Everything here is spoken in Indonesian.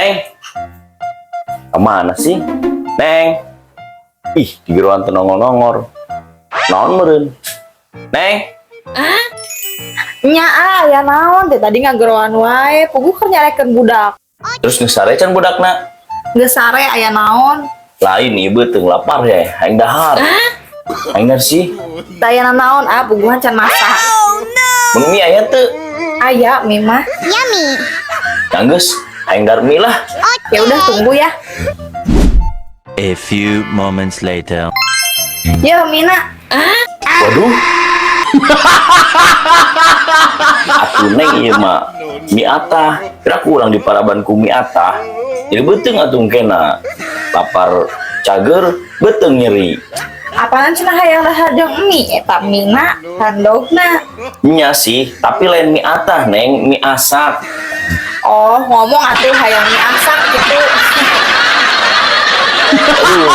Neng, kemana sih? Neng, ih, di geruan teu nongol-nongol. Naon meureun? Neng, Nya ya naon teh tadi ngageroan wae, puguh keur nyarekeun budak. terus geus sare can budakna? Geus sare aya naon? Lain ieu teu lapar ya, aing dahar. Aing dahar sih. Dayana naon puguhan can masak. Mun mie aya teu? Aya mie mah. Geus, aing dahar mie lah. Ya udah tunggu ya. A few moments later. Yo Mina. Waduh. Atuh neng ieu mah mie atah. Kira kurang di paraban ku mie atah. Jadi beuteung atuh kena. Lapar cager, beuteung nyeri. Apaan cenah hayang dahar jeung mie eta Mina handogna. Nya sih, tapi lain mie atah neng, mie asak. Oh, ngomong atuh hayang mie asak gitu. Aduh.